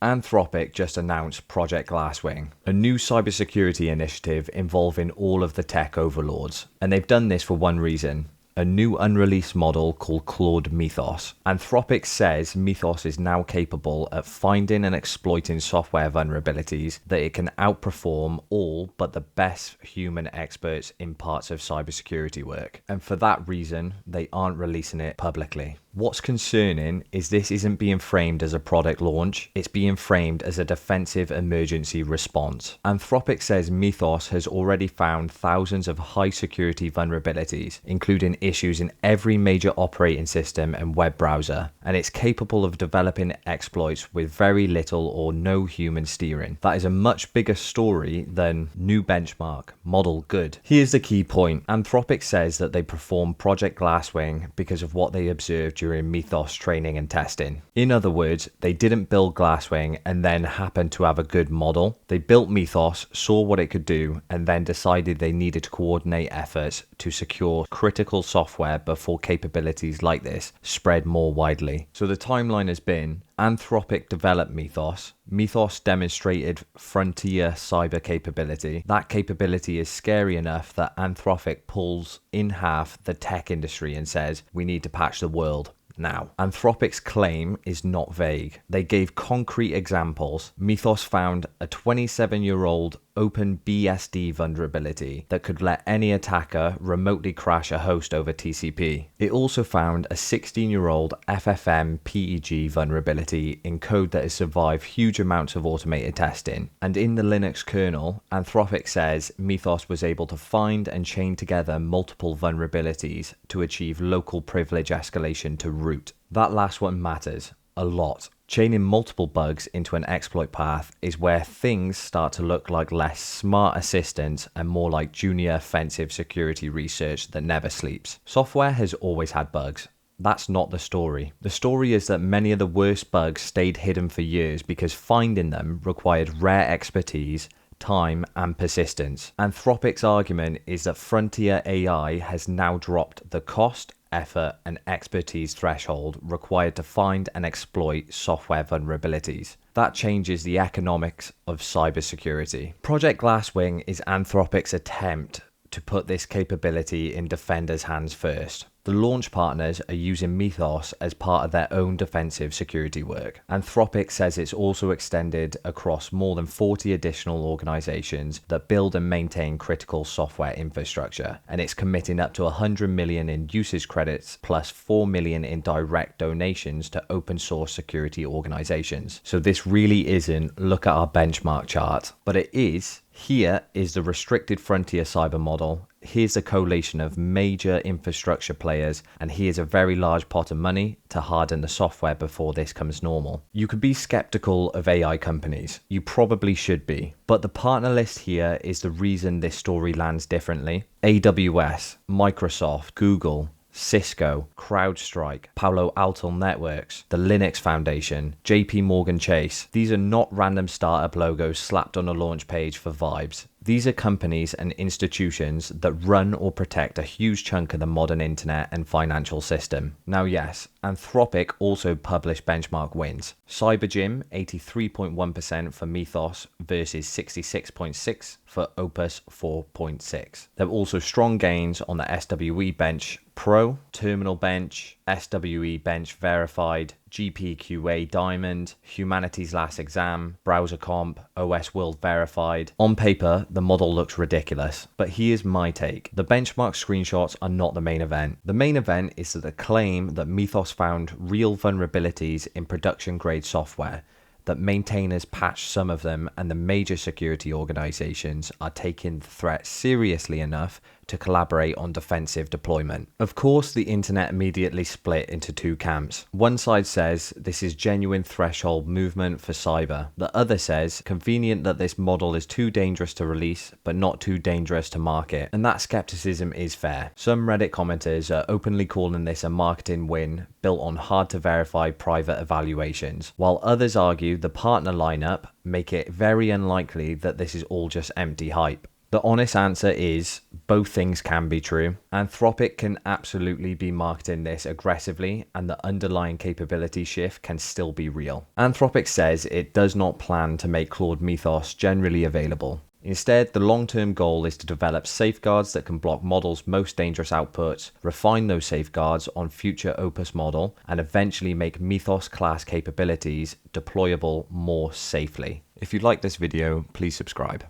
Anthropic just announced Project Glasswing, a new cybersecurity initiative involving all of the tech overlords. And they've done this for one reason: a new unreleased model called Claude Mythos. Anthropic says Mythos is now capable at finding and exploiting software vulnerabilities that it can outperform all but the best human experts in parts of cybersecurity work. And for that reason, they aren't releasing it publicly. What's concerning is this isn't being framed as a product launch, it's being framed as a defensive emergency response. Anthropic says Mythos has already found thousands of high security vulnerabilities, including issues in every major operating system and web browser, and it's capable of developing exploits with very little or no human steering. That is a much bigger story than new benchmark, model good. Here's the key point. Anthropic says that they performed Project Glasswing because of what they observed during Mythos training and testing. In other words, they didn't build Glasswing and then happened to have a good model. They built Mythos, saw what it could do, and then decided they needed to coordinate efforts to secure critical software before capabilities like this spread more widely. So the timeline has been: Anthropic developed Mythos. Mythos demonstrated frontier cyber capability. That capability is scary enough that Anthropic pulls in half the tech industry and says, we need to patch the world now. Anthropic's claim is not vague. They gave concrete examples. Mythos found a 27-year-old OpenBSD vulnerability that could let any attacker remotely crash a host over TCP. It also found a 16-year-old FFmpeg vulnerability in code that has survived huge amounts of automated testing. And in the Linux kernel, Anthropic says Mythos was able to find and chain together multiple vulnerabilities to achieve local privilege escalation to root. That last one matters a lot. Chaining multiple bugs into an exploit path is where things start to look like less smart assistance and more like junior offensive security research that never sleeps. Software has always had bugs. That's not the story. The story is that many of the worst bugs stayed hidden for years because finding them required rare expertise, time, and persistence. Anthropic's argument is that frontier AI has now dropped the cost, effort, and expertise threshold required to find and exploit software vulnerabilities. That changes the economics of cybersecurity. Project Glasswing is Anthropic's attempt to put this capability in defenders' hands first. The launch partners are using Mythos as part of their own defensive security work. Anthropic says it's also extended across more than 40 additional organizations that build and maintain critical software infrastructure, and it's committing up to 100 million in usage credits plus 4 million in direct donations to open source security organizations. So this really isn't look at our benchmark chart, but it is. Here is the restricted frontier cyber model. Here's a collation of major infrastructure players, and here's a very large pot of money to harden the software before this comes normal. You could be skeptical of AI companies. You probably should be. But the partner list here is the reason this story lands differently. AWS, Microsoft, Google, Cisco, CrowdStrike, Palo Alto Networks, the Linux Foundation, JPMorganChase. These are not random startup logos slapped on a launch page for vibes. These are companies and institutions that run or protect a huge chunk of the modern internet and financial system. Now yes, Anthropic also published benchmark wins. CyberGym 83.1% for Mythos versus 66.6% for Opus 4.6. There were also strong gains on the SWE Bench Pro, Terminal Bench, SWE Bench Verified, GPQA Diamond, Humanities Last Exam, Browser Comp, OS World Verified. On paper, the model looks ridiculous, but here's my take. The benchmark screenshots are not the main event. The main event is the claim that Mythos found real vulnerabilities in production grade software, that maintainers patched some of them, and the major security organizations are taking the threat seriously enough to collaborate on defensive deployment. Of course, the internet immediately split into two camps. One side says this is genuine threshold movement for cyber. The other says convenient that this model is too dangerous to release, but not too dangerous to market. And that skepticism is fair. Some Reddit commenters are openly calling this a marketing win built on hard to verify private evaluations, while others argue the partner lineup make it very unlikely that this is all just empty hype. The honest answer is both things can be true. Anthropic can absolutely be marketing this aggressively, and the underlying capability shift can still be real. Anthropic says it does not plan to make Claude Mythos generally available. Instead, the long-term goal is to develop safeguards that can block models' most dangerous outputs, refine those safeguards on future Opus model, and eventually make Mythos class capabilities deployable more safely. If you like this video, please subscribe.